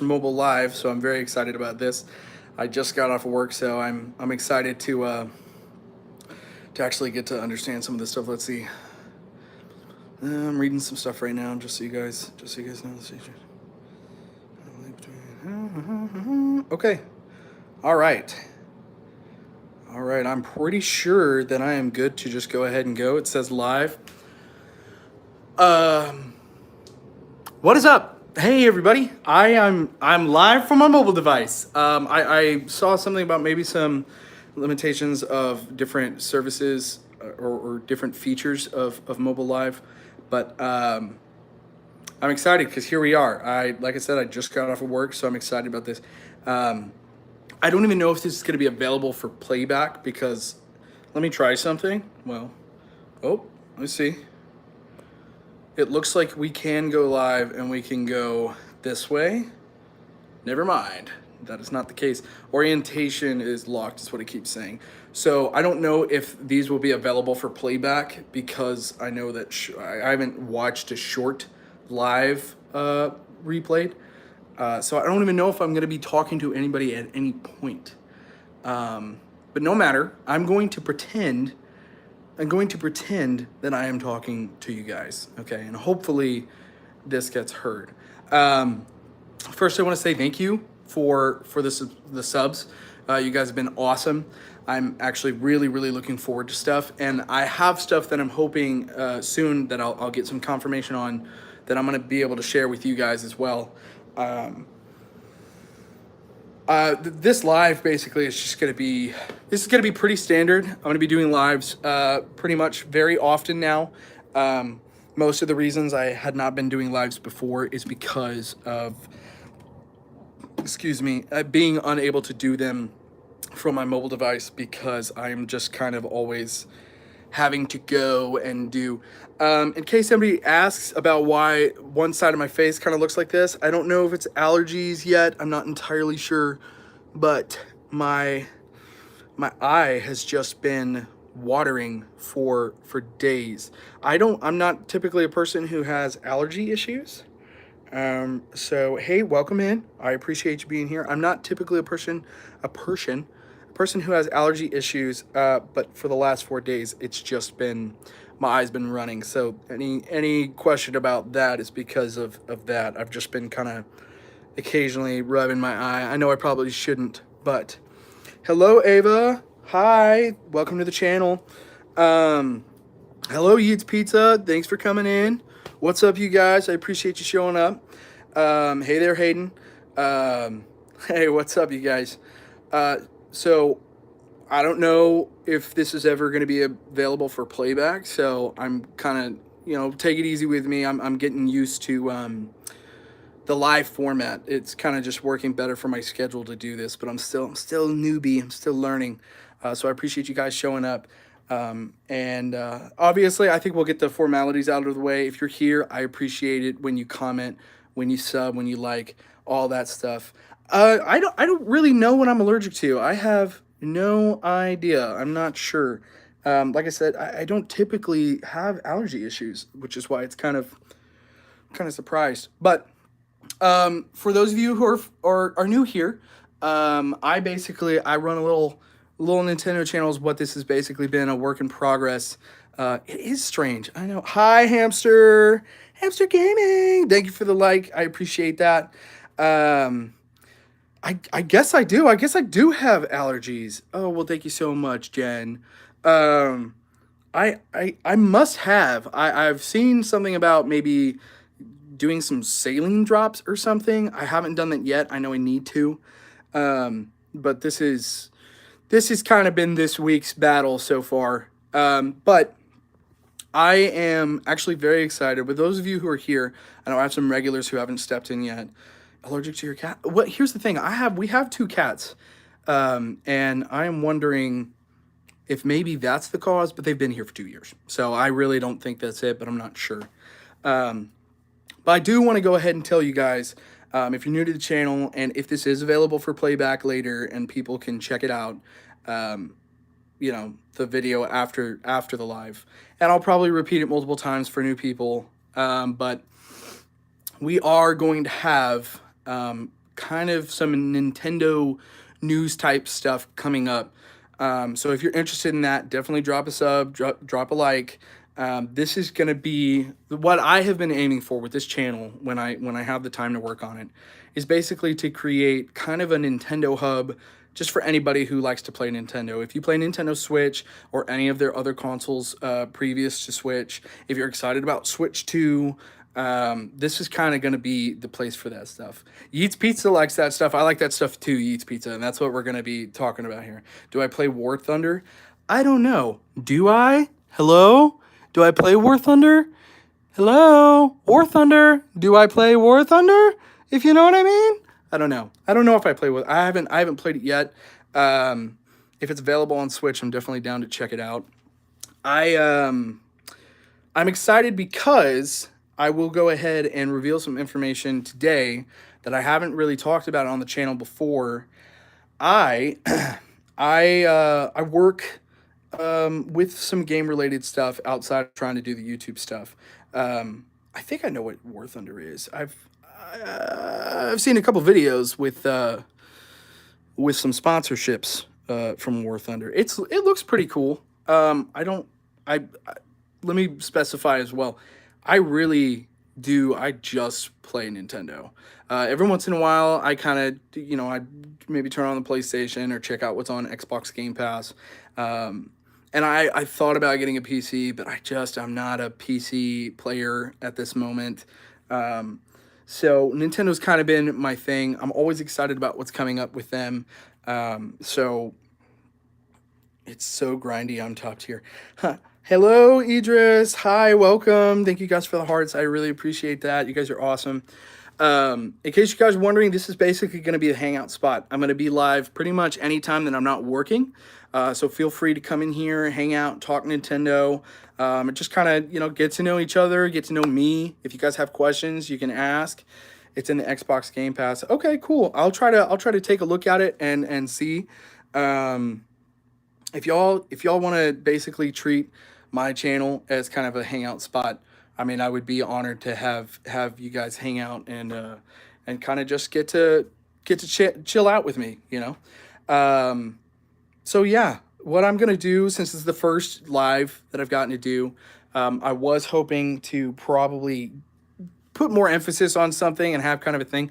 mobile live, so I'm very excited about this. I just got off of work, so I'm excited to actually get to understand some of this stuff. Let's see. I'm reading some stuff right now, just so you guys know the situation. Okay. All right. All right. I'm pretty sure that I am good to just go ahead and go. It says live. Um, What is up? Hey everybody! I'm live from my mobile device. I saw something about maybe some limitations of different services or different features of mobile live, but I'm excited because here we are. Like I said, I just got off of work, so I'm excited about this. Um, I don't even know if this is going to be available for playback because let me try something. Well, oh, let's see. It looks like we can go live and we can go this way. Never mind. That is not the case. Orientation is locked, is what it keeps saying. So I don't know if these will be available for playback because I know that I haven't watched a short live replayed. So I don't even know if I'm going to be talking to anybody at any point. But no matter, I'm going to pretend that I am talking to you guys, okay? And hopefully this gets heard. First, I want to say thank you for the subs. You guys have been awesome. I'm actually really looking forward to stuff, and I have stuff that I'm hoping soon that I'll get some confirmation on that I'm going to be able to share with you guys as well. This live basically is just going to be, this is going to be pretty standard. I'm going to be doing lives pretty much very often now. Most of the reasons I had not been doing lives before is because of, being unable to do them from my mobile device because I am just kind of always having to go and do. In case somebody asks about why one side of my face kind of looks like this, I don't know if it's allergies yet. I'm not entirely sure, but my eye has just been watering for days. I'm not typically a person who has allergy issues. So hey, welcome in. I appreciate you being here. I'm not typically a person who allergy allergy issues, but for the last 4 days, it's just been, my eye's been running. So any question about that is because of that. I've just been kind of occasionally rubbing my eye. I know I probably shouldn't, but hello, Ava. Hi, welcome to the channel. Hello, Yeats Pizza. Thanks for coming in. What's up, you guys? I appreciate you showing up. Hey there, Hayden. Hey, what's up, you guys? So I don't know if this is ever going to be available for playback, so I'm kind of, take it easy with me. I'm getting used to the live format. It's kind of just working better for my schedule to do this, but I'm still a newbie. I'm still learning. So I appreciate you guys showing up. And obviously, I think we'll get the formalities out of the way. If you're here, I appreciate it when you comment, when you sub, when you like, all that stuff. I don't really know what I'm allergic to. I have no idea. I'm not sure. Like I said, I don't typically have allergy issues, which is why it's kind of surprised. But for those of you who are new here, I run a little Nintendo channel. Is what this has basically been, a work in progress. It is strange, I know. Hi, Hamster Gaming. Thank you for the like. I appreciate that. I guess I do. I guess I do have allergies. Oh well, thank you so much, Jen. I must have. I've seen something about maybe doing some saline drops or something. I haven't done that yet. I know I need to. But this has kind of been this week's battle so far. But I am actually very excited. With those of you who are here, I know I have some regulars who haven't stepped in yet. Allergic to your cat? What? Here's the thing. We have 2 cats, and I am wondering if maybe that's the cause. But they've been here for 2 years, so I really don't think that's it. But I'm not sure. But I do want to go ahead and tell you guys, if you're new to the channel and if this is available for playback later and people can check it out, the video after the live, and I'll probably repeat it multiple times for new people. But we are going to have kind of some Nintendo news type stuff coming up. So if you're interested in that, definitely drop a sub, drop a like. This is going to be what I have been aiming for with this channel when I have the time to work on it, is basically to create kind of a Nintendo hub just for anybody who likes to play Nintendo. If you play Nintendo Switch or any of their other consoles previous to Switch, if you're excited about Switch 2, this is kind of going to be the place for that stuff. Yeats Pizza likes that stuff. I like that stuff too, Yeats Pizza, and that's what we're going to be talking about here. Do I play War Thunder? I don't know. Do I? Hello? Do I play War Thunder? Hello? War Thunder? Do I play War Thunder? If you know what I mean? I don't know. I don't know if I play with. I haven't played it yet. If it's available on Switch, I'm definitely down to check it out. I'm excited because I will go ahead and reveal some information today that I haven't really talked about on the channel before. I I work with some game related stuff outside of trying to do the YouTube stuff. I think I know what War Thunder is. I've seen a couple videos with some sponsorships from War Thunder. It looks pretty cool. I don't I let me specify as well. I really do. I just play Nintendo. Every once in a while, I kind of, I maybe turn on the PlayStation or check out what's on Xbox Game Pass. And I thought about getting a PC, but I'm not a PC player at this moment. So Nintendo's kind of been my thing. I'm always excited about what's coming up with them. So it's so grindy. I'm top tier. Huh. Hello, Idris. Hi, welcome. Thank you guys for the hearts. I really appreciate that. You guys are awesome. In case you guys are wondering, this is basically going to be a hangout spot. I'm going to be live pretty much anytime that I'm not working. So feel free to come in here, hang out, talk Nintendo, and just kind of, get to know each other, get to know me. If you guys have questions, you can ask. It's in the Xbox Game Pass. Okay, cool. I'll try to take a look at it and see. If y'all want to basically treat my channel as kind of a hangout spot, I mean, I would be honored to have you guys hang out and kind of just get to chill out with me, So yeah, what I'm gonna do, since it's the first live that I've gotten to do, I was hoping to probably put more emphasis on something and have kind of a thing,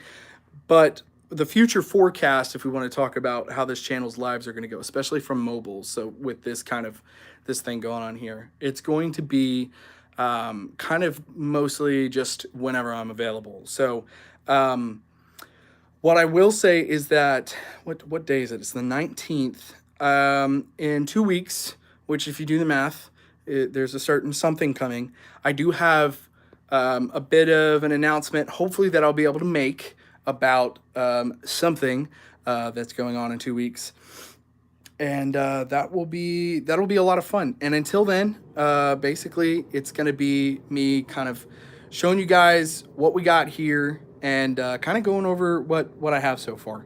but the future forecast, if we want to talk about how this channel's lives are going to go, especially from mobile. So with this thing going on here, it's going to be kind of mostly just whenever I'm available. So what I will say is that, what day is it? It's the 19th. In 2 weeks, which if you do the math, there's a certain something coming. I do have a bit of an announcement, hopefully, that I'll be able to make about something that's going on in 2 weeks, and that'll be a lot of fun. And until then, basically, it's gonna be me kind of showing you guys what we got here and kind of going over what I have so far.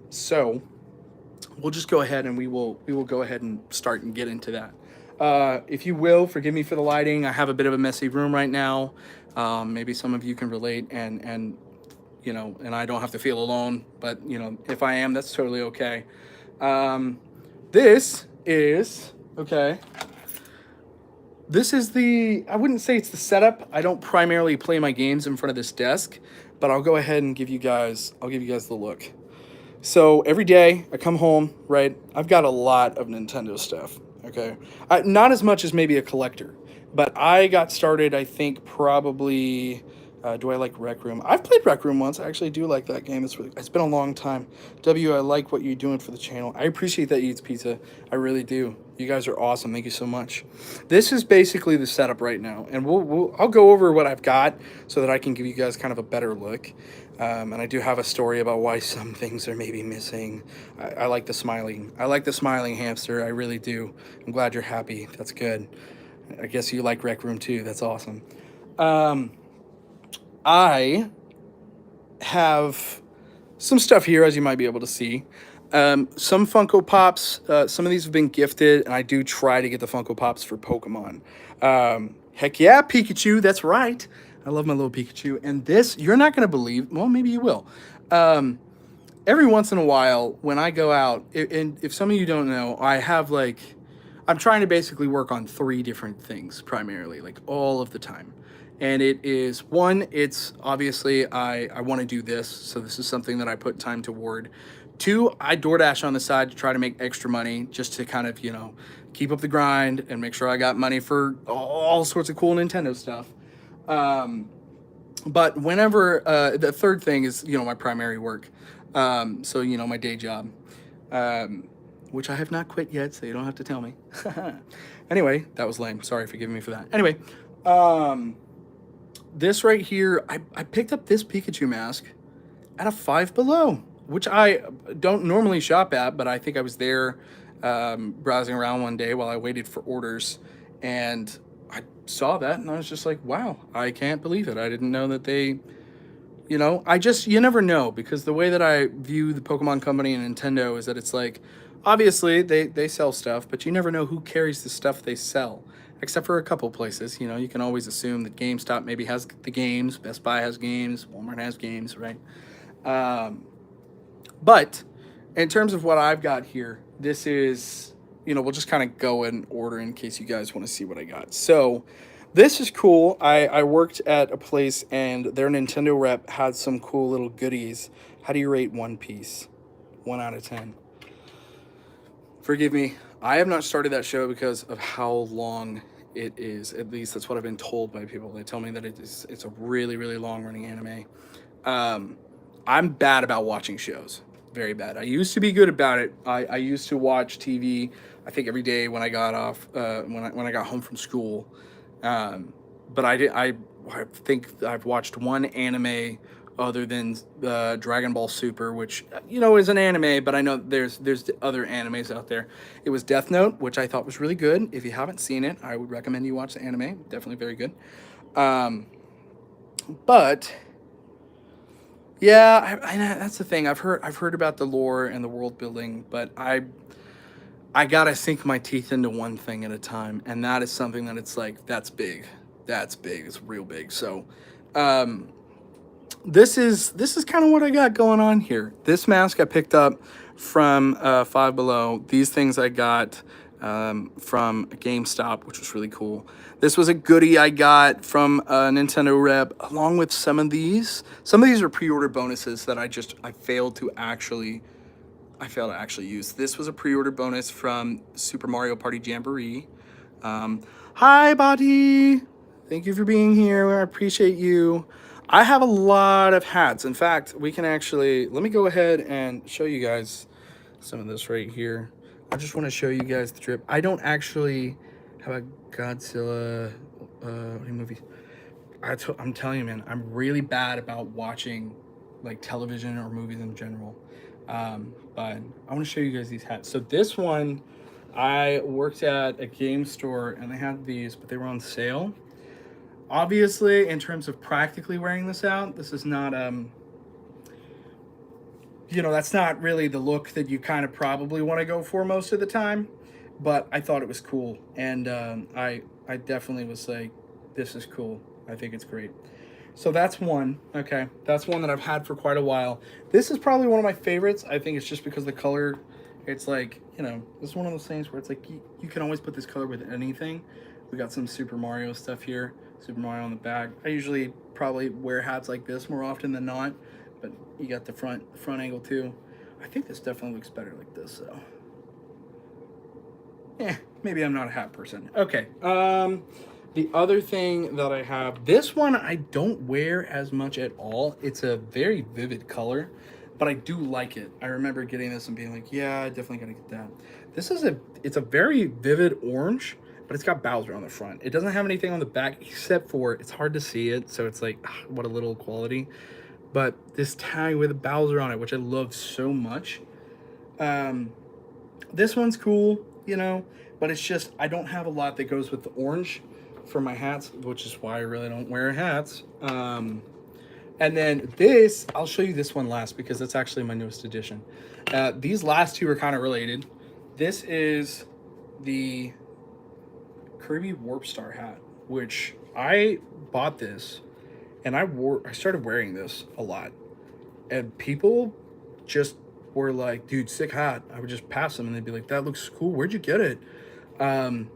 So we'll just go ahead and we will go ahead and start and get into that. If you will, forgive me for the lighting. I have a bit of a messy room right now. Maybe some of you can relate, and and I don't have to feel alone, but if I am, that's totally okay. This is okay. This is I wouldn't say it's the setup. I don't primarily play my games in front of this desk, but I'll go ahead and give you guys the look. So every day I come home, right? I've got a lot of Nintendo stuff, okay? Not as much as maybe a collector, but I got started, I think, probably... do I like Rec Room? I've played Rec Room once. I actually do like that game. It's been a long time. I like what you're doing for the channel. I appreciate that Eats Pizza. I really do. You guys are awesome. Thank you so much. This is basically the setup right now, and I'll go over what I've got so that I can give you guys kind of a better look. And I do have a story about why some things are maybe missing. I like the smiling. I like the smiling hamster. I really do. I'm glad you're happy. That's good. I guess you like Rec Room too. That's awesome. I have some stuff here, as you might be able to see. Some Funko Pops. Some of these have been gifted, and I do try to get the Funko Pops for Pokemon. Heck yeah, Pikachu. That's right. I love my little Pikachu. And this, you're not going to believe, well, maybe you will. Every once in a while when I go out, and if some of you don't know, I have like, I'm trying to basically work on three different things primarily, like all of the time. And it is one, it's obviously I want to do this. So this is something that I put time toward. Two, I DoorDash on the side to try to make extra money just to kind of, keep up the grind and make sure I got money for all sorts of cool Nintendo stuff. Um, but whenever the third thing is my primary work, so my day job, um, which I have not quit yet, so you don't have to tell me. Anyway, that was lame. Sorry, forgive me for that. Anyway, um, this right here, I picked up this Pikachu mask at a Five Below, which I don't normally shop at, but I think I was there browsing around one day while I waited for orders, and I saw that, and I was just like, wow, I can't believe it. I didn't know that they, you never know, because the way that I view the Pokemon Company and Nintendo is that it's like, obviously they sell stuff, but you never know who carries the stuff they sell. Except for a couple places, you can always assume that GameStop maybe has the games, Best Buy has games, Walmart has games, right? Um, but in terms of what I've got here, this is, we'll just kind of go in order in case you guys want to see what I got. So this is cool. I worked at a place and their Nintendo rep had some cool little goodies. How do you rate One Piece? 1 out of 10. Forgive me. I have not started that show because of how long it is. At least that's what I've been told by people. They tell me that it's a really, really long running anime. Um, I'm bad about watching shows. Very bad. I used to be good about it. I used to watch TV. I think every day when I got off, when I got home from school. But I think I've watched one anime other than Dragon Ball Super, which is an anime, but I know there's other animes out there. It was Death Note, which I thought was really good. If you haven't seen it, I would recommend you watch the anime. Definitely very good. But yeah, that's the thing. I've heard about the lore and the world building, but I gotta sink my teeth into one thing at a time, and that is something that it's like that's big, it's real big. So, um, this is kind of what I got going on here. This mask I picked up from Five Below. These things I got from GameStop, which was really cool. This was a goodie I got from a Nintendo rep, along with some of these. Some of these are pre-order bonuses that I failed to actually use. This was a pre-order bonus from Super Mario Party Jamboree. Hi, buddy. Thank you for being here. I appreciate you. I have a lot of hats. In fact, we can actually, let me go ahead and show you guys some of this right here. I just want to show you guys the drip. I don't actually have a Godzilla movie. I'm telling you, man, I'm really bad about watching like television or movies in general. But I want to show you guys these hats. So this one, I worked at a game store and they had these, but they were on sale. Obviously, in terms of practically wearing this out, this is not that's not really the look that you kind of probably want to go for most of the time. But I thought it was cool, and I definitely was like, this is cool. I think it's great. So that's one. Okay, that's one that I've had for quite a while. This is probably one of my favorites. I think it's just because the color, it's like, it's one of those things where it's like you can always put this color with anything. We got some Super Mario stuff here. Super Mario on the back. I usually probably wear hats like this more often than not, but you got the front angle too. I think this definitely looks better like this, so. Maybe I'm not a hat person. Okay. The other thing that I have, this one I don't wear as much at all. It's a very vivid color, but I do like it. I remember getting this and being like, yeah, I definitely gotta get that. It's a very vivid orange, but it's got Bowser on the front. It doesn't have anything on the back except for, it's hard to see it, so it's like, what a little quality. But this tag with Bowser on it, which I love so much. This one's cool, but it's just, I don't have a lot that goes with the orange for my hats, which is why I really don't wear hats. And then this, I'll show you this one last because that's actually my newest addition. These last two are kind of related. This is the Kirby Warp Star hat, which I bought this and I started wearing this a lot. and people just were like, dude, sick hat. I would just pass them and they'd be like, that looks cool. Where'd you get it? Um,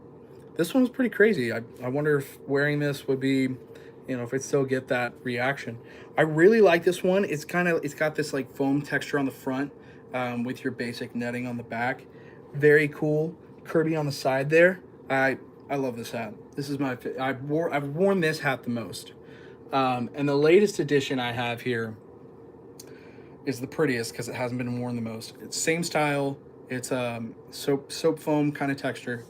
this one was pretty crazy. I wonder if wearing this would be, if I'd still get that reaction. I really like this one. It's got this like foam texture on the front, with your basic netting on the back. Very cool. Kirby on the side there. I love this hat. This is I've worn this hat the most. And the latest edition I have here is the prettiest because it hasn't been worn the most. It's same style. It's soap foam kind of texture.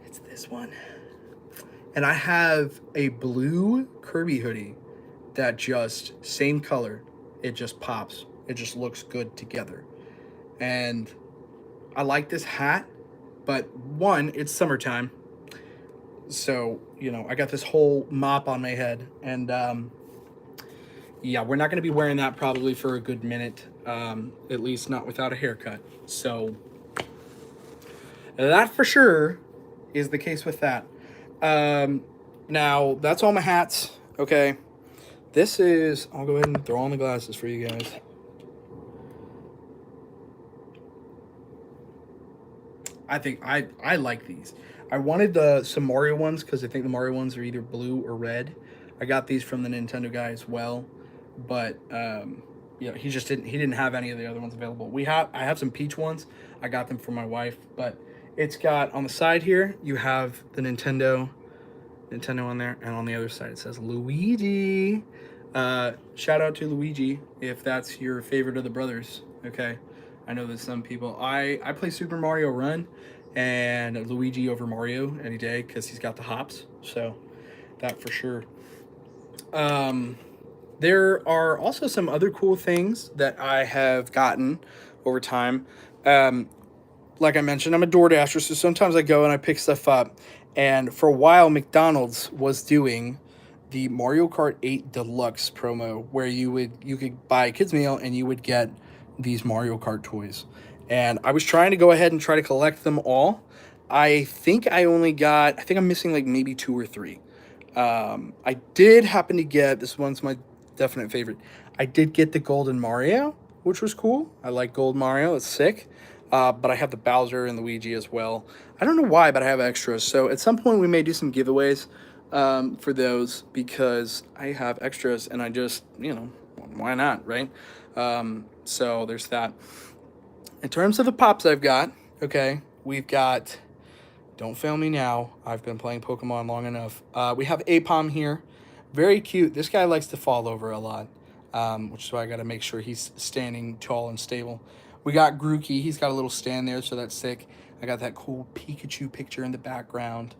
It's this one. And I have a blue Kirby hoodie that just same color. It just pops. It just looks good together. And I like this hat, but one, it's summertime. So, I got this whole mop on my head, and yeah, we're not going to be wearing that probably for a good minute, at least not without a haircut. So that for sure is the case with that. Now, that's all my hats, okay? I'll go ahead and throw on the glasses for you guys. I think I like these. I wanted some Mario ones because I think the Mario ones are either blue or red. I got these from the Nintendo guy as well, but he didn't have any of the other ones available. I have some Peach ones. I got them for my wife, but it's got on the side here you have the Nintendo on there, and on the other side it says Luigi. Shout out to Luigi if that's your favorite of the brothers. Okay, I know that some people. I play Super Mario Run, and Luigi over Mario any day because he's got the hops. So that for sure. There are also some other cool things that I have gotten over time. Like I mentioned, I'm a DoorDasher, so sometimes I go and I pick stuff up. And for a while, McDonald's was doing the Mario Kart 8 Deluxe promo, where you could buy a kids meal and you would get these Mario Kart toys. And I was trying to go ahead and try to collect them all. I think I'm missing like maybe 2 or 3. I did happen to get, this one's my definite favorite. I did get the Golden Mario, which was cool. I like Gold Mario, it's sick. But I have the Bowser and Luigi as well. I don't know why, but I have extras. So at some point we may do some giveaways for those because I have extras and I just, why not, right? So there's that. In terms of the pops I've got, okay, we've got, don't fail me now, I've been playing Pokemon long enough. We have Apom here. Very cute. This guy likes to fall over a lot, which is why I got to make sure he's standing tall and stable. We got Grookey. He's got a little stand there, so that's sick. I got that cool Pikachu picture in the background.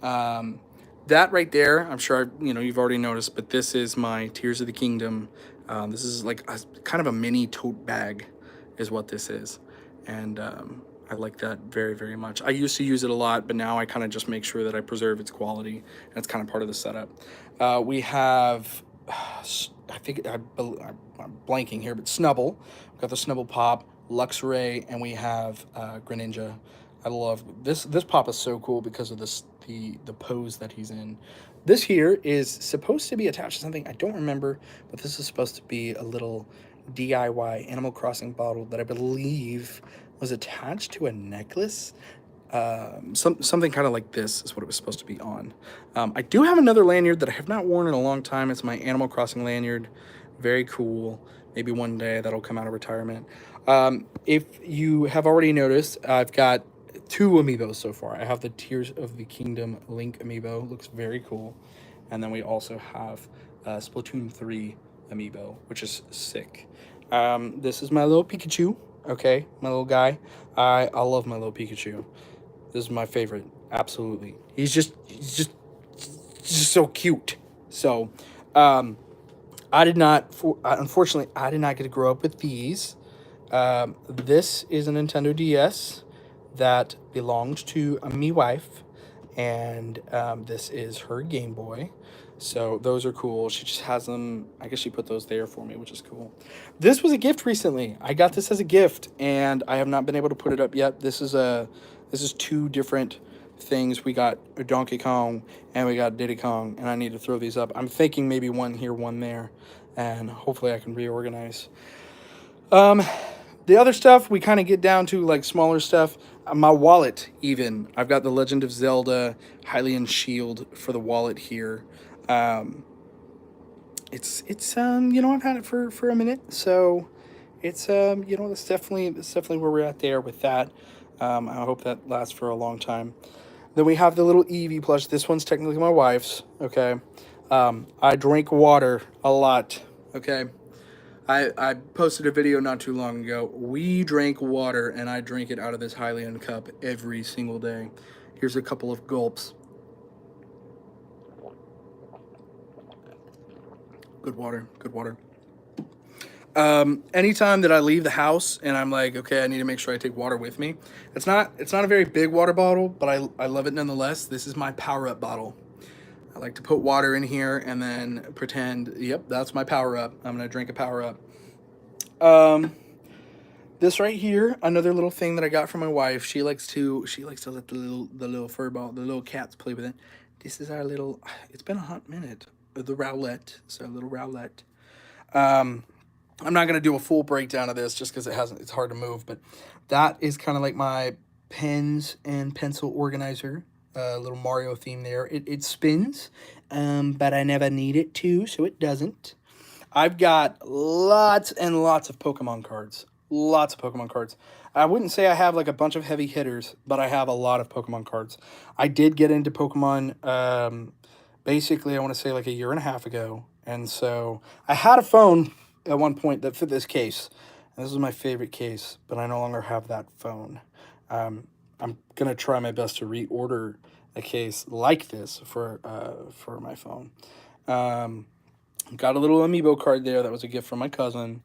That right there, I'm sure you've already noticed, but this is my Tears of the Kingdom. This is like kind of a mini tote bag is what this is. And I like that very, very much. I used to use it a lot, but now I kind of just make sure that I preserve its quality, and it's kind of part of the setup. We have, I think, I'm blanking here, but Snubble. We've got the Snubble Pop, Luxray, and we have Greninja. I love this. This pop is so cool because of the pose that he's in. This here is supposed to be attached to something. I don't remember, but this is supposed to be a little DIY Animal Crossing bottle that I believe was attached to a necklace. Something kind of like this is what it was supposed to be on. I do have another lanyard that I have not worn in a long time. It's my Animal Crossing lanyard. Very cool. Maybe one day that'll come out of retirement. If you have already noticed, I've got 2 amiibos so far. I have the Tears of the Kingdom Link amiibo. Looks very cool. And then we also have Splatoon 3 amiibo, which is sick. This is my little Pikachu. Okay, my little guy. I love my little Pikachu. This is my favorite. Absolutely. He's just so cute. So, unfortunately, I did not get to grow up with these. This is a Nintendo DS that belonged to me wife, and this is her Game Boy. So those are cool. She just has them. I guess she put those there for me, which is cool. This was a gift recently. I got this as a gift, and I have not been able to put it up yet. This is 2 different things. We got a Donkey Kong and we got Diddy Kong, and I need to throw these up. I'm thinking maybe one here, one there. and hopefully I can reorganize. The other stuff we kind of get down to like smaller stuff. My wallet, even I've got the Legend of Zelda Hylian Shield for the wallet here. Um, I've had it for a minute, so it's that's definitely where we're at there with that. I hope that lasts for a long time. Then we have the little Eevee plush. This one's technically my wife's. Okay, I drink water a lot. Okay, I posted a video not too long ago. We drank water, and I drink it out of this Hylian cup every single day. Here's a couple of gulps. Good water. Good water. Anytime that I leave the house and I'm like, okay, I need to make sure I take water with me. It's not a very big water bottle, but I love it nonetheless. This is my power up bottle. I like to put water in here and then pretend, yep, that's my power up. I'm gonna drink a power up. Um, this right here, another little thing that I got from my wife. She likes to let the little fur ball, the little cats play with it. This is our little. It's been a hot minute. The Rowlett, so a little Rowlett. Um, I'm not gonna do a full breakdown of this just because it's hard to move, but that is kind of like my pens and pencil organizer. Little Mario theme there. It spins, but I never need it to, so it doesn't. I've got lots and lots of Pokemon cards. Lots of Pokemon cards. I wouldn't say I have like a bunch of heavy hitters, but I have a lot of Pokemon cards. I did get into Pokemon basically, I want to say like a year and a half ago. And so I had a phone at one point that fit this case. And this was my favorite case, but I no longer have that phone. I'm going to try my best to reorder a case like this for my phone. Um, Got a little amiibo card there. That was a gift from my cousin.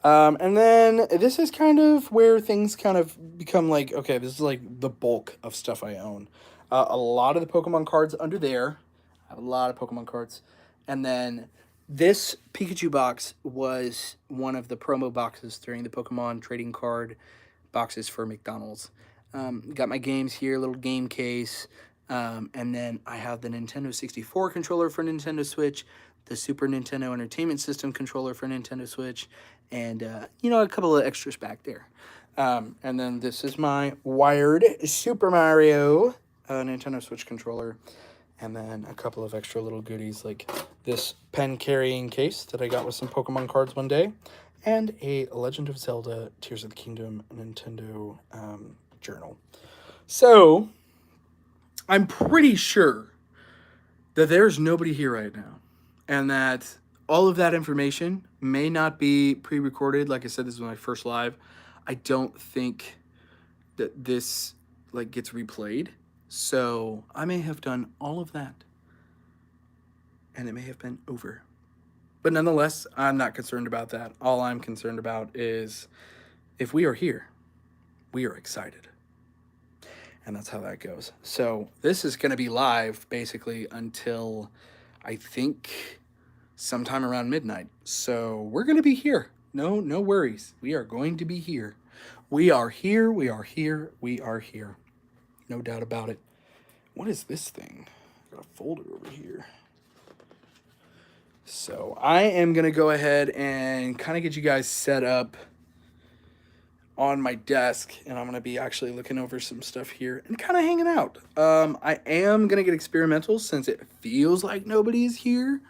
And then this is kind of where things kind of become like, okay, this is like the bulk of stuff I own. A lot of the Pokemon cards under there. I have a lot of Pokemon cards. And then this Pikachu box was one of the promo boxes during the Pokemon trading card boxes for McDonald's. Got my games here, little game case. And then I have the Nintendo 64 controller for Nintendo Switch, the Super Nintendo Entertainment System controller for Nintendo Switch, and, a couple of extras back there. And then this is my wired Super Mario Nintendo Switch controller. And then a couple of extra little goodies like this pen carrying case that I got with some Pokemon cards one day, and a Legend of Zelda Tears of the Kingdom Nintendo journal. So, I'm pretty sure that there's nobody here right now, and that all of that information may not be pre-recorded. Like I said, this is my first live. I don't think that this like gets replayed, so I may have done all of that, and it may have been over. But nonetheless, I'm not concerned about that. All I'm concerned about is if we are here, we are excited. And that's how that goes. So this is going to be live basically until I think sometime around midnight. So we're going to be here. No worries. We are going to be here. We are here. We are here. We are here. No doubt about it. What is this thing? Got a folder over here. So I am going to go ahead and kind of get you guys set up on my desk, and I'm going to be actually looking over some stuff here and kind of hanging out. I am going to get experimental since it feels like nobody is here,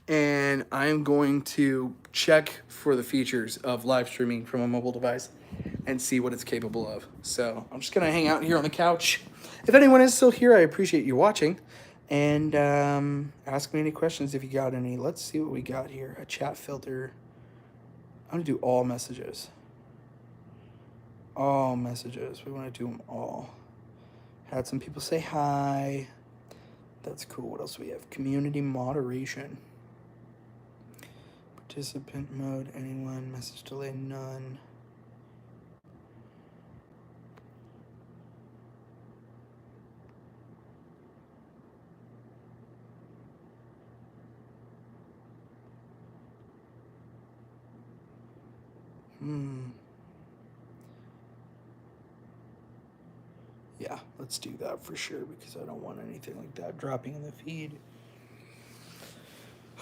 and I'm going to check for the features of live streaming from a mobile device and see what it's capable of. So I'm just going to hang out here on the couch. If anyone is still here, I appreciate you watching. And ask me any questions if you got any. Let's see what we got here. A chat filter. I'm going to do all messages. All messages. We want to do them all. Had some people say hi. That's cool. What else do we have? Community moderation. Participant mode. Anyone. Message delay. None. Yeah, let's do that for sure because I don't want anything like that dropping in the feed.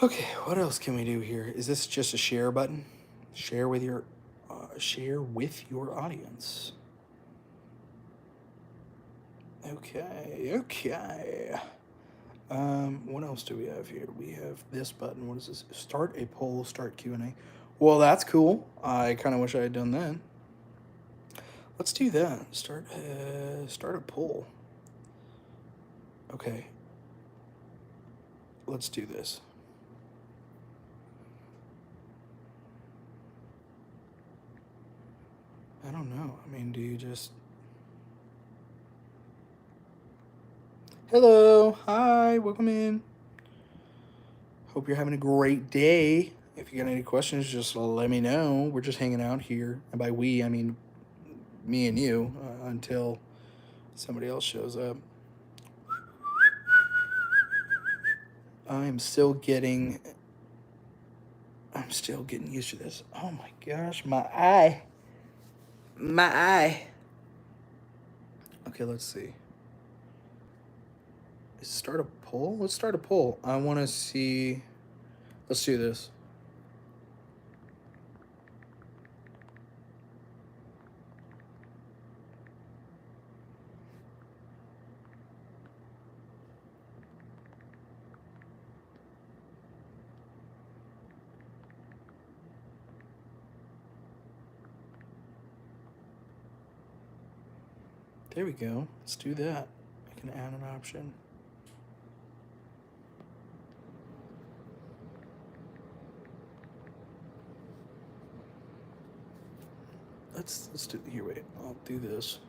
Okay, what else can we do here? Is this just a share button? Share with your audience. Okay. What else do we have here? We have this button. What is this? Start a poll, start Q&A. Well, that's cool. I kind of wish I had done that. Let's do that. Start a poll. Okay. Let's do this. I don't know. I mean, do you just... Hello. Hi. Welcome in. Hope you're having a great day. If you got any questions, just let me know. We're just hanging out here. And by we, I mean me and you until somebody else shows up. I'm still getting used to this. Oh my gosh, my eye. My eye. Okay, let's see. Start a poll? Let's start a poll. I want to see. Let's do this. There we go. Let's do that. I can add an option. Let's do here. Wait, I'll do this.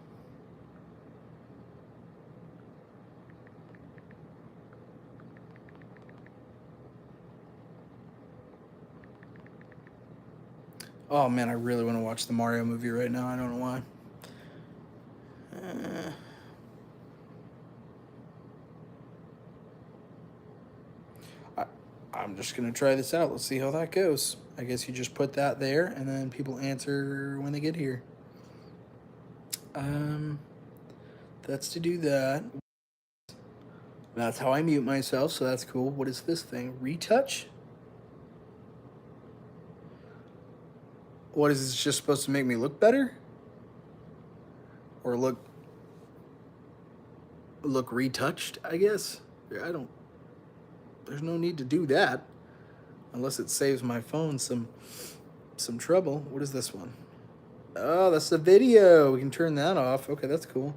Oh man, I really want to watch the Mario movie right now. I don't know why. I'm just gonna try this out. Let's see how that goes. I guess you just put that there, and then people answer when they get here. That's to do that. That's how I mute myself, so that's cool. What is this thing? Retouch? What is this just supposed to make me look better? Or look retouched, I guess? There's no need to do that. Unless it saves my phone some trouble. What is this one? Oh, that's the video. We can turn that off. Okay, that's cool.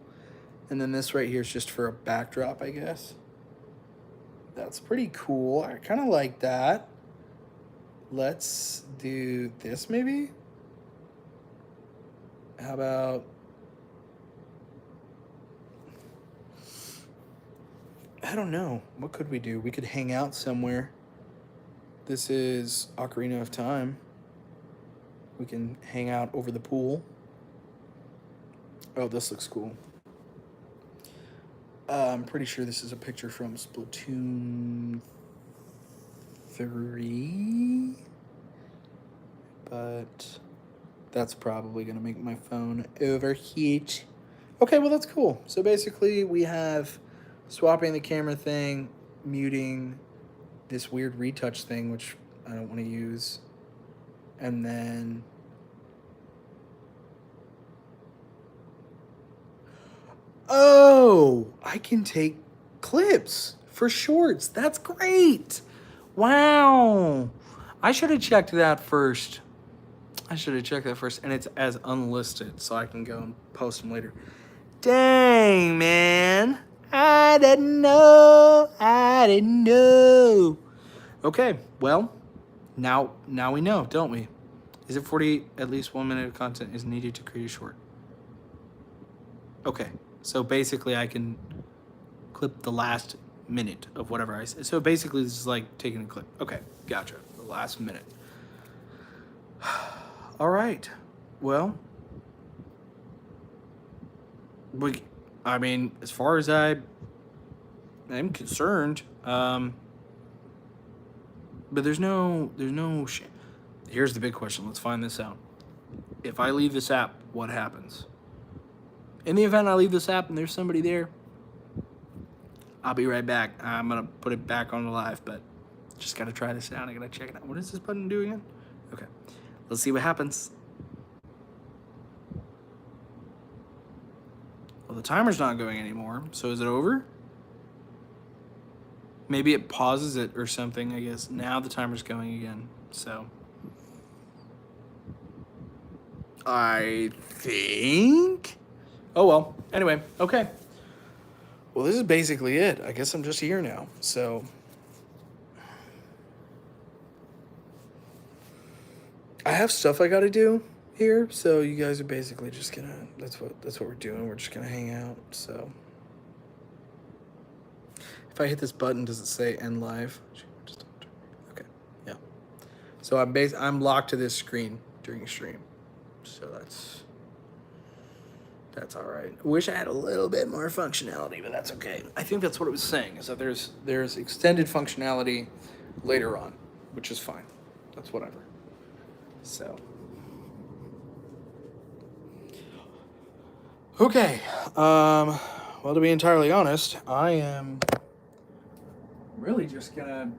And then this right here is just for a backdrop, I guess. That's pretty cool. I kind of like that. Let's do this maybe? How about... I don't know. What could we do? We could hang out somewhere. This is Ocarina of Time. We can hang out over the pool. Oh, this looks cool. I'm pretty sure this is a picture from Splatoon 3. But that's probably going to make my phone overheat. Okay, well, that's cool. So basically, we have swapping the camera thing, muting this weird retouch thing, which I don't want to use. And then... Oh, I can take clips for shorts. That's great. Wow. I should have checked that first. And it's as unlisted, so I can go and post them later. Dang, man. I didn't know. Okay, well, now we know, don't we? Is it 40, at least 1 minute of content is needed to create a short? Okay, so basically I can clip the last minute of whatever I said. So basically this is like taking a clip. Okay, gotcha, the last minute. All right, well, I mean, as far as I am concerned, but there's no here's the big question. Let's find this out. If I leave this app, what happens? In the event I leave this app and there's somebody there, I'll be right back. I'm going to put it back on the live, but Just gotta try this out. I gotta check it out. What does this button do again? Okay. Let's see what happens. Well, the timer's not going anymore. So is it over? Maybe it pauses it or something, I guess. Now the timer's going again. So I think. Oh, well. Anyway, okay. Well, this is basically it. I guess I'm just here now. So I have stuff I got to do here. So you guys are basically just gonna. That's what we're doing. We're just gonna hang out. So if I hit this button, does it say end live? Okay. Yeah. So I'm locked to this screen during stream. So that's all right. I wish I had a little bit more functionality, but that's okay. I think that's what it was saying, is that there's extended functionality later on, which is fine. That's whatever. So. Okay. Well, to be entirely honest, I am really just gonna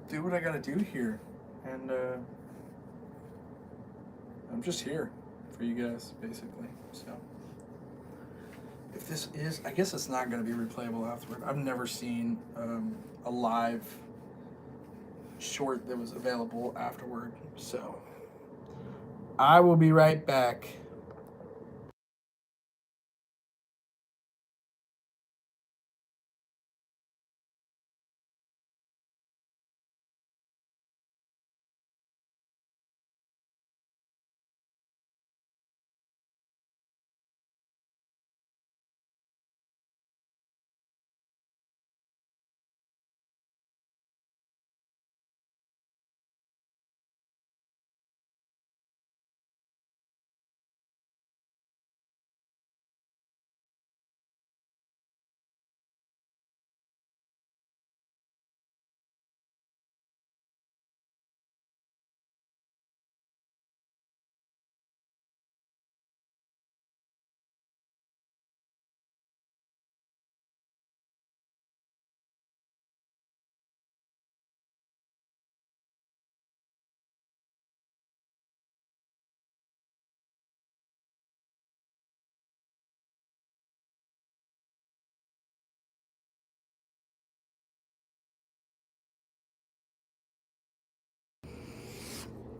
do what I gotta do here. And I'm just here for you guys, basically. So if this is, I guess it's not going to be replayable afterward. I've never seen a live short that was available afterward. So I will be right back.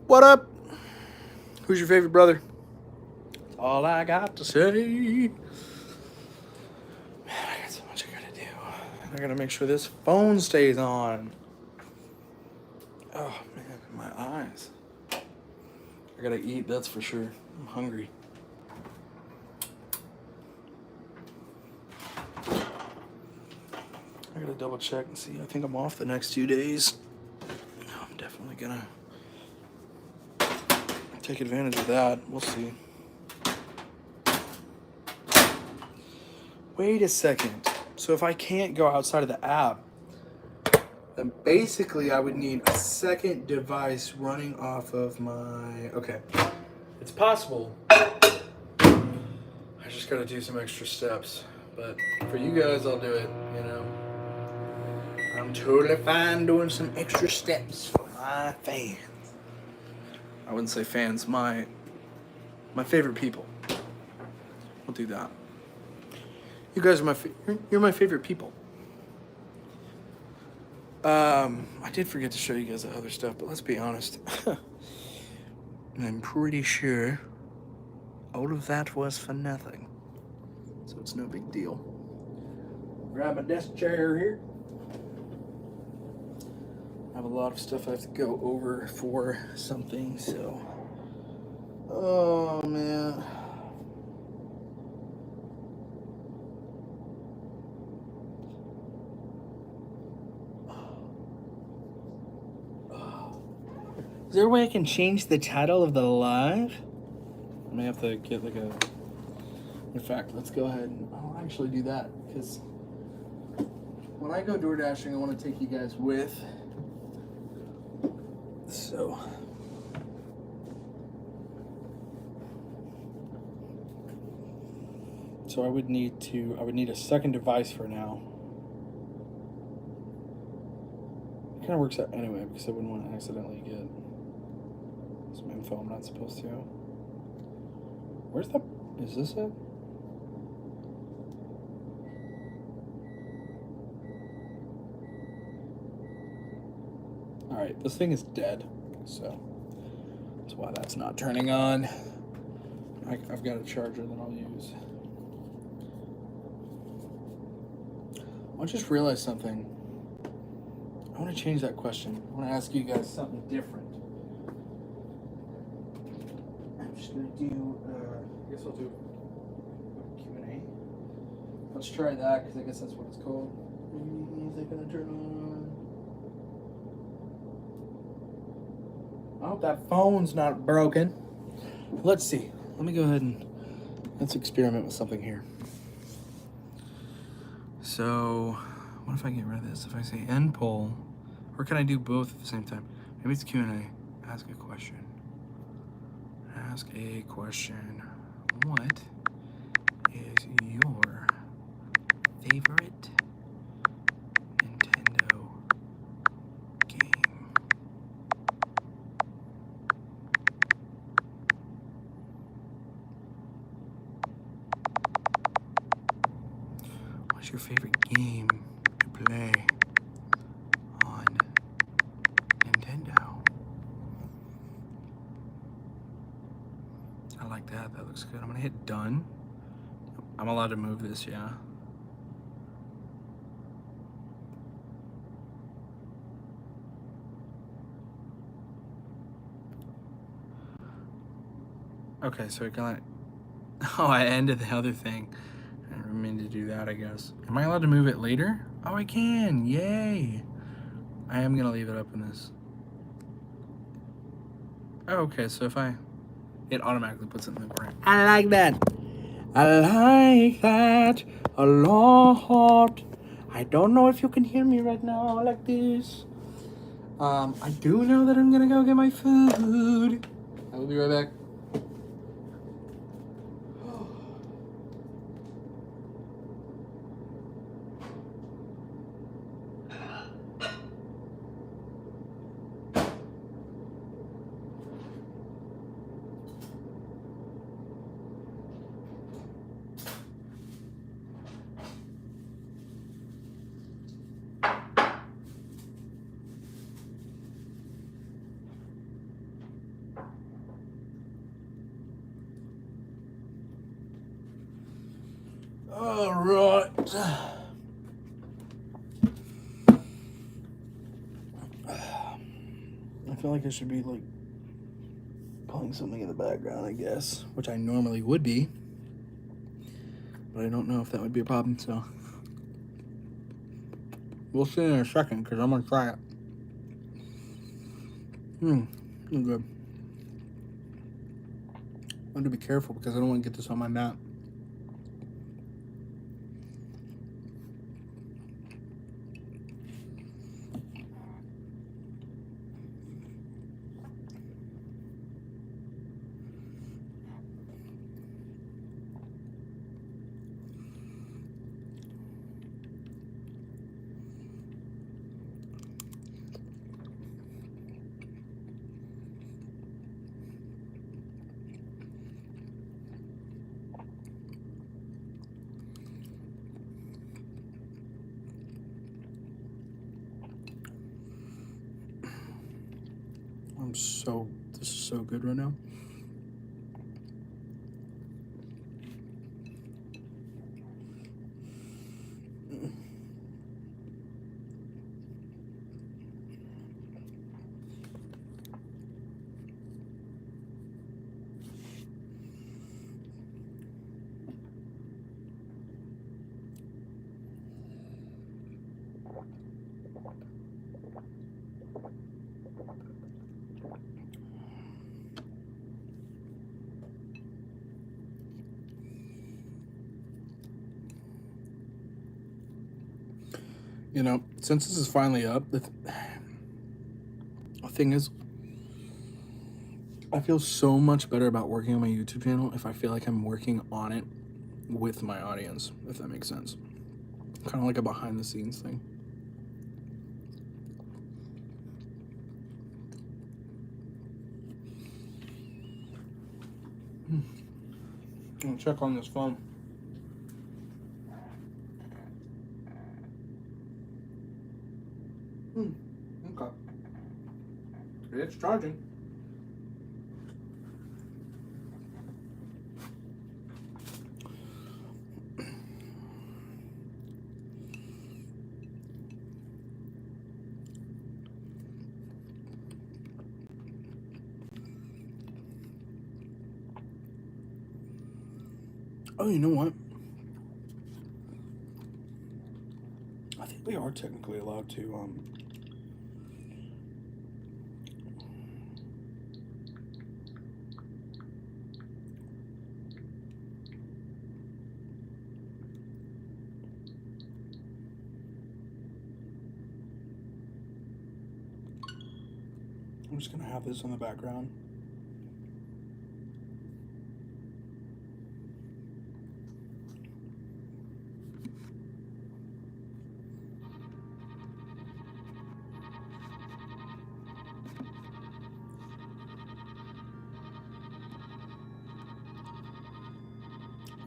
What up? Who's your favorite brother? That's all I got to say. Man, I got so much I gotta do. I gotta make sure this phone stays on. Oh man, my eyes. I gotta eat, that's for sure. I'm hungry. I gotta double check and see. I think I'm off the next 2 days. I'm definitely gonna take advantage of that. We'll see. Wait a second. So if I can't go outside of the app, then basically I would need a second device running off of my... Okay. It's possible. I just gotta do some extra steps. But for you guys, I'll do it, you know. I'm totally fine doing some extra steps for my fans. I wouldn't say fans, my favorite people. We'll do that. You guys are you're my favorite people. I did forget to show you guys the other stuff, but let's be honest. I'm pretty sure all of that was for nothing. So it's no big deal. Grab my desk chair here. I have a lot of stuff I have to go over for something, so. Oh, man. Is there a way I can change the title of the live? I may have to get like a... In fact, let's go ahead and I'll actually do that, because when I go door dashing, I want to take you guys with. So I would need a second device for now. kind of works out anyway because I wouldn't want to accidentally get some info I'm not supposed to. Where's the... Is this it? Alright, this thing is dead, so that's why that's not turning on. I've got a charger that I'll use. I just realized something. I want to change that question. I want to ask you guys something different. I'm just going to do, I guess I'll do Q&A. Let's try that because I guess that's what it's called. Is it going to turn on? I hope that phone's not broken. Let's see. Let me go ahead and let's experiment with something here. So, what if I get rid of this? If I say end poll, or can I do both at the same time? Maybe it's Q&A. Ask a question. Ask a question. What is your favorite Nintendo game? What's your favorite game to play on Nintendo? I like that. That looks good. I'm gonna hit done. I'm allowed to move this, yeah? Okay, so it got... Oh, I ended the other thing. I didn't mean to do that, I guess. Am I allowed to move it later? Oh, I can. Yay. I am going to leave it up in this. Oh, okay, so if I... It automatically puts it in the corner. I like that. I like that a lot. I don't know if you can hear me right now like this. I do know that I'm going to go get my food. I will be right back. All right. I feel like I should be like playing something in the background, I guess, which I normally would be, but I don't know if that would be a problem, so we'll see in a second because I'm gonna try it. Good. I have to be careful because I don't want to get this on my map. This is so good right now. You know, since this is finally up, the thing is, I feel so much better about working on my YouTube channel if I feel like I'm working on it with my audience, if that makes sense. Kind of like a behind the scenes thing. I'll check on this phone. Okay. It's charging. Oh, you know what? I think we are technically allowed to I'm just gonna have this in the background.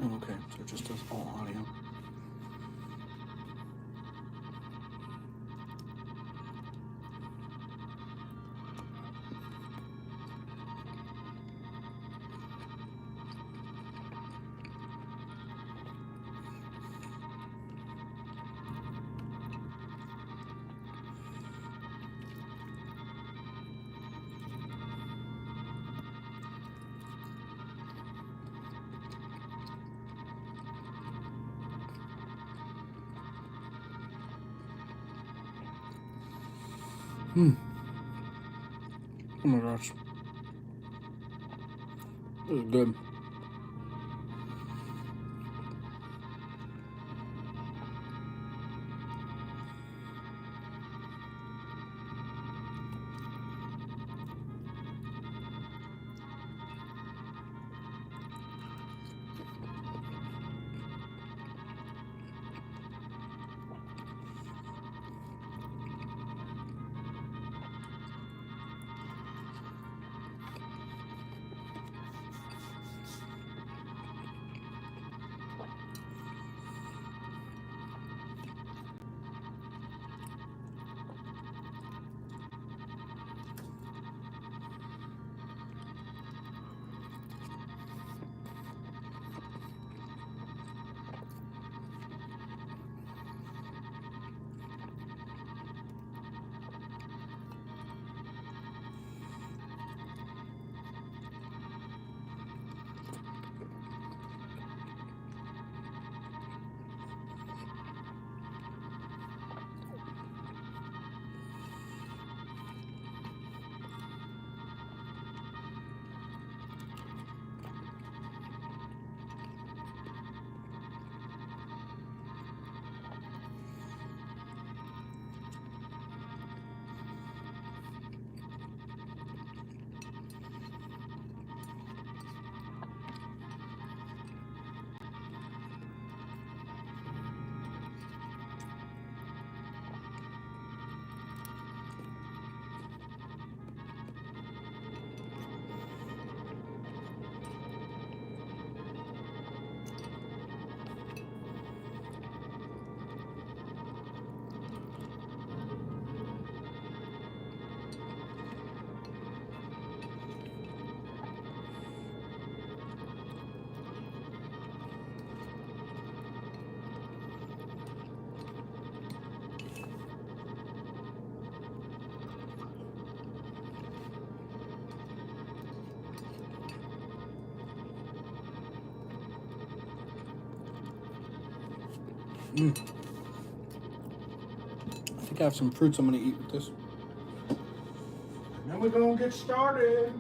Oh, okay, so it just does all audio. Oh my gosh. This is good. I think I have some fruits I'm gonna eat with this. And then we're gonna get started.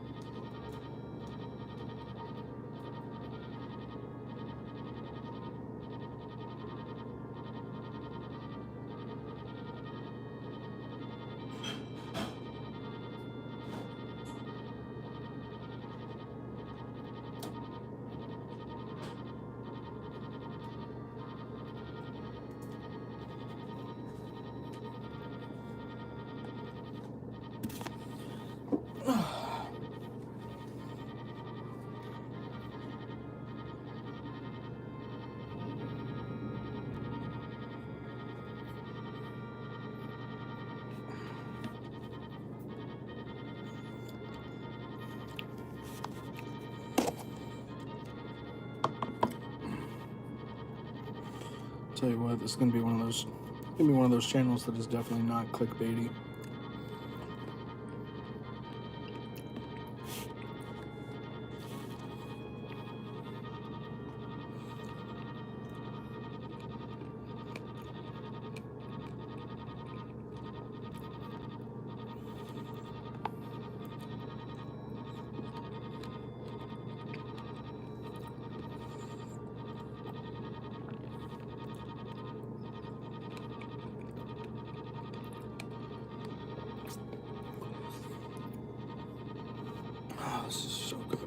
Tell you what, this is gonna be one of those channels that is definitely not clickbaity. Oh, this is so good.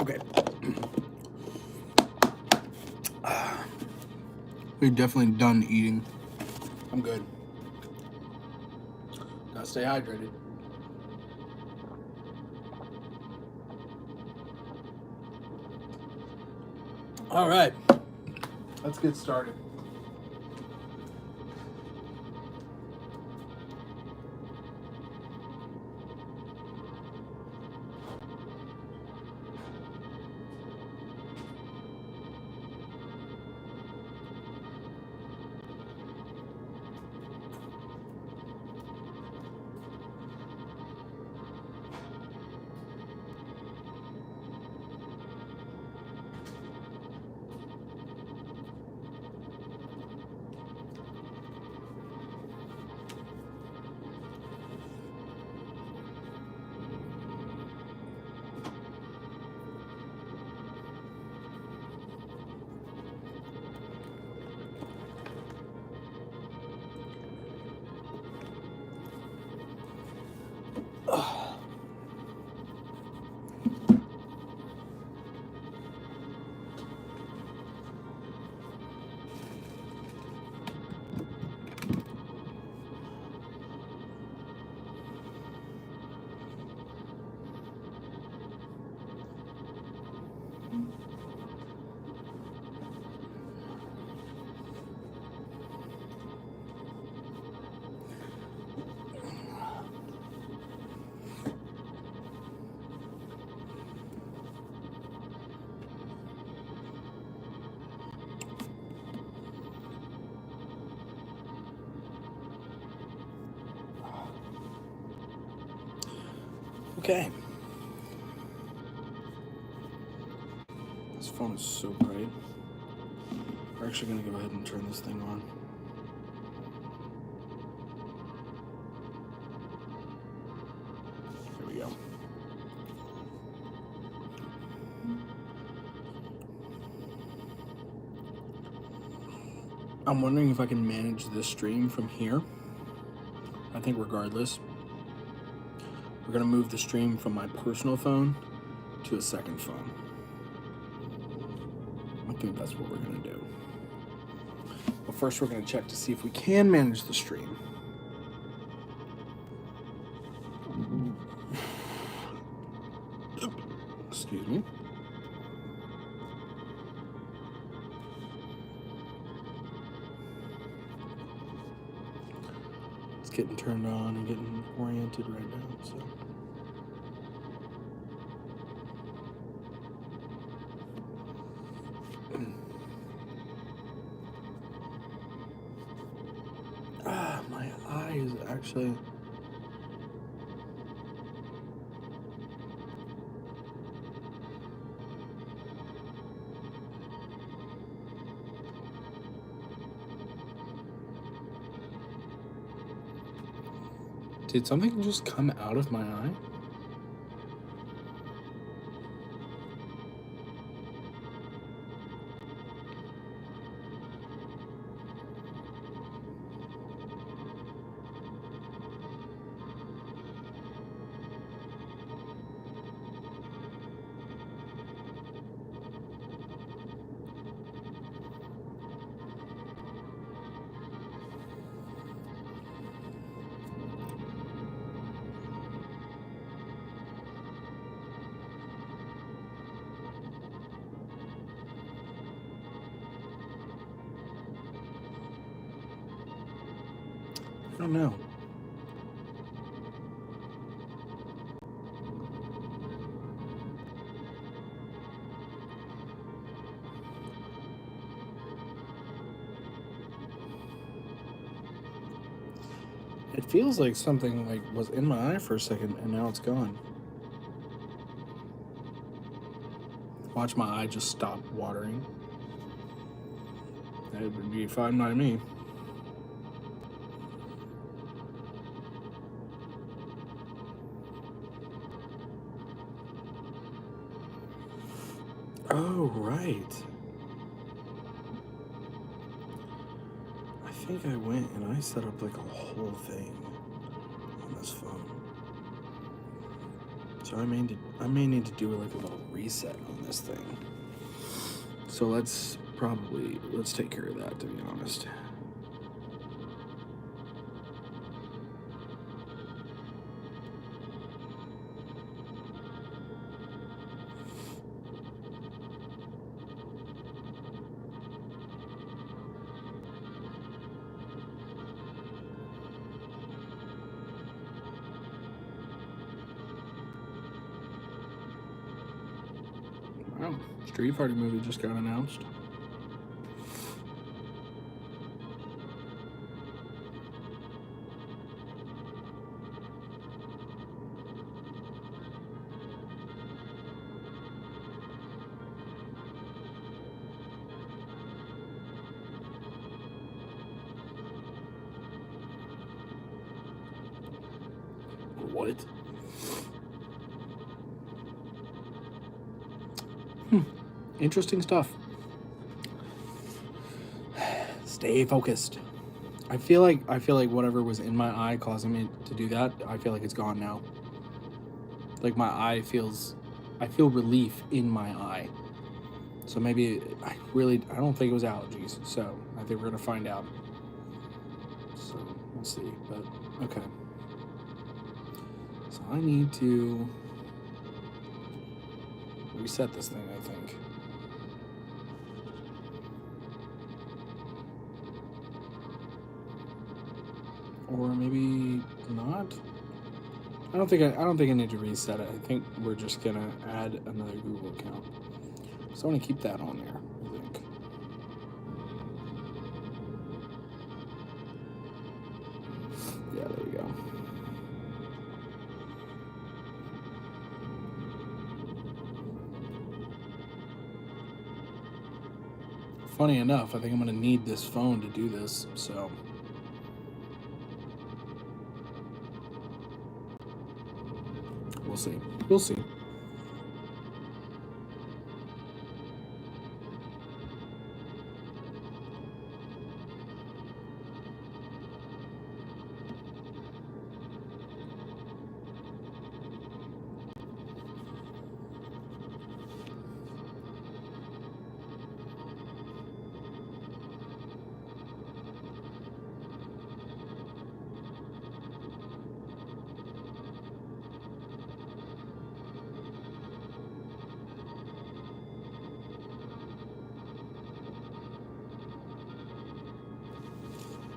Okay. We're definitely done eating. I'm good. Gotta stay hydrated. All right, let's get started. Okay. This phone is so bright. We're actually going to go ahead and turn this thing on. Here we go. I'm wondering if I can manage this stream from here. I think regardless, we're going to move the stream from my personal phone to a second phone. I think that's what we're going to do. But first we're going to check to see if we can manage the stream. Excuse me. It's getting turned on and getting oriented right now, so. My eye is actually... Did something just come out of my eye? I don't know. It feels like something was in my eye for a second and now it's gone. Watch my eye just stop watering. That would be fine by me. Oh, right. I think I went and I set up a whole thing on this phone. So I may need to do a little reset on this thing. So let's take care of that, to be honest. Oh, Street Fighter movie just got announced. What? Interesting stuff. Stay focused. I feel like whatever was in my eye causing me to do that, I feel like it's gone now. Like my eye feels, I feel relief in my eye. So maybe I don't think it was allergies. So I think we're gonna find out. So we'll see. But okay. So I need to reset this thing, I think. Or maybe not. I don't think I need to reset it. I think we're just gonna add another Google account. So I want to keep that on there, I think. Yeah, there we go. Funny enough, I think I'm gonna need this phone to do this, so we'll see. We'll see.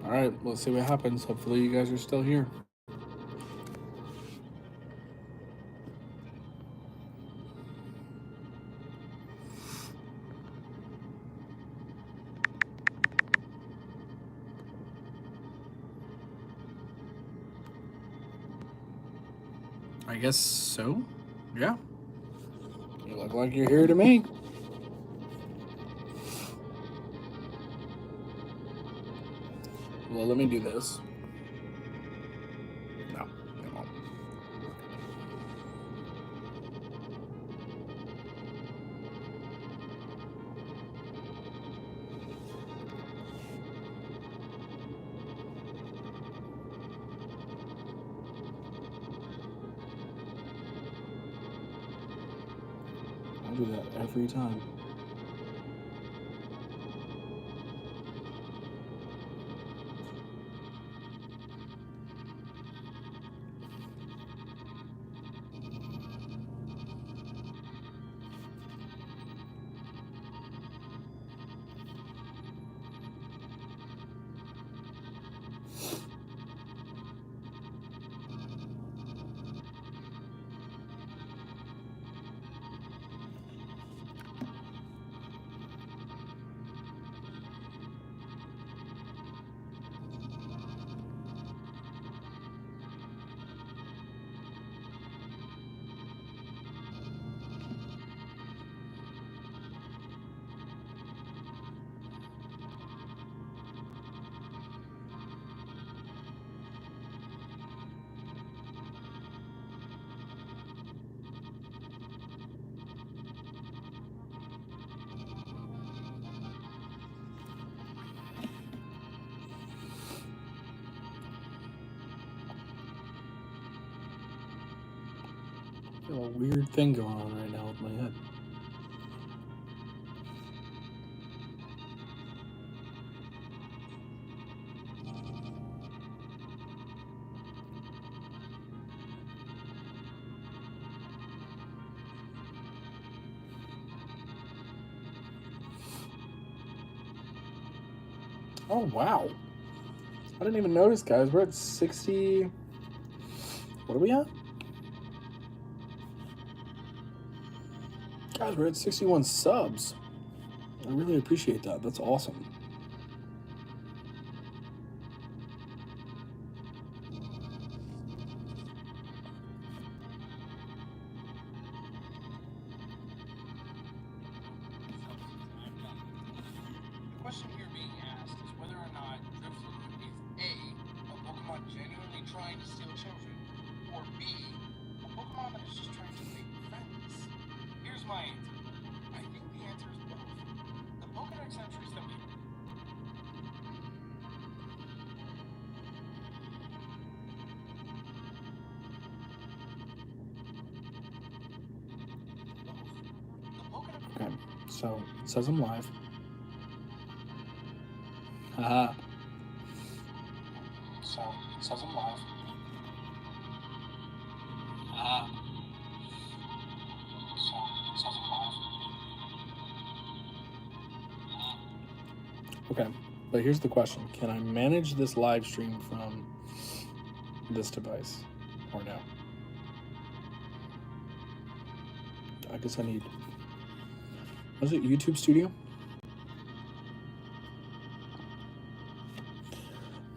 All right, let's see what happens. Hopefully, you guys are still here. I guess so. Yeah. You look like you're here to me. Well, let me do this. No, it won't. I do that every time. I have a weird thing going on right now with my head. Oh, wow. I didn't even notice, guys. We're at 60. What are we at? Guys, we're at 61 subs. I really appreciate that. That's awesome. The question here being asked is whether or not Drifloon is A Pokemon genuinely trying to steal children, or B, a Pokemon that is just trying to make friends. Here's my answer. I think the answer is both. The Pokedex entries that we Okay, so it says I'm live. Haha. So it says I'm live. So it says I'm live. Okay, but here's the question. Can I manage this live stream from this device or no? I guess I need... Was it YouTube Studio?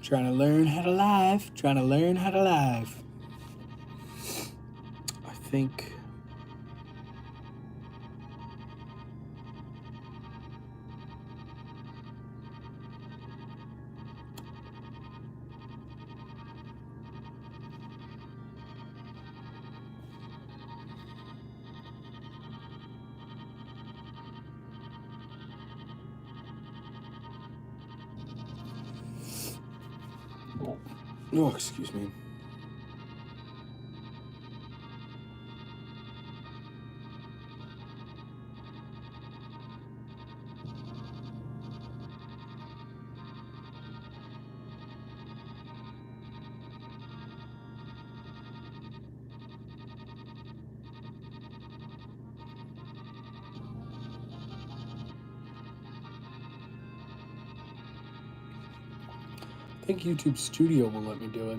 Trying to learn how to live. Trying to learn how to live. I think... Oh, excuse me. I think YouTube Studio will let me do it.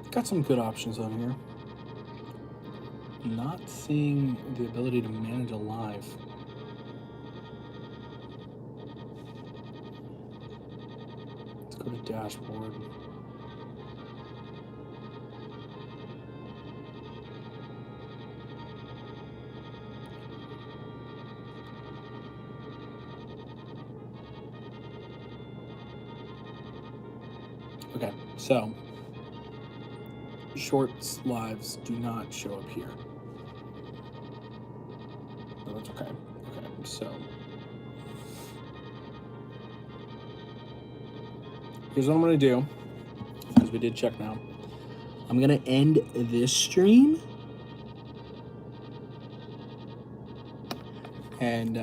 Got some good options on here. Not seeing the ability to manage a live. Let's go to dashboard. Okay, so shorts lives do not show up here. No, that's okay. Okay, so here's what I'm gonna do, because we did check now. I'm gonna end this stream, and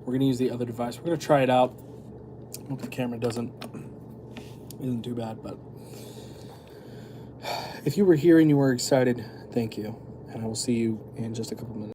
we're gonna use the other device. We're gonna try it out. Hope the camera isn't too bad, but if you were here and you were excited, thank you, and I will see you in just a couple minutes.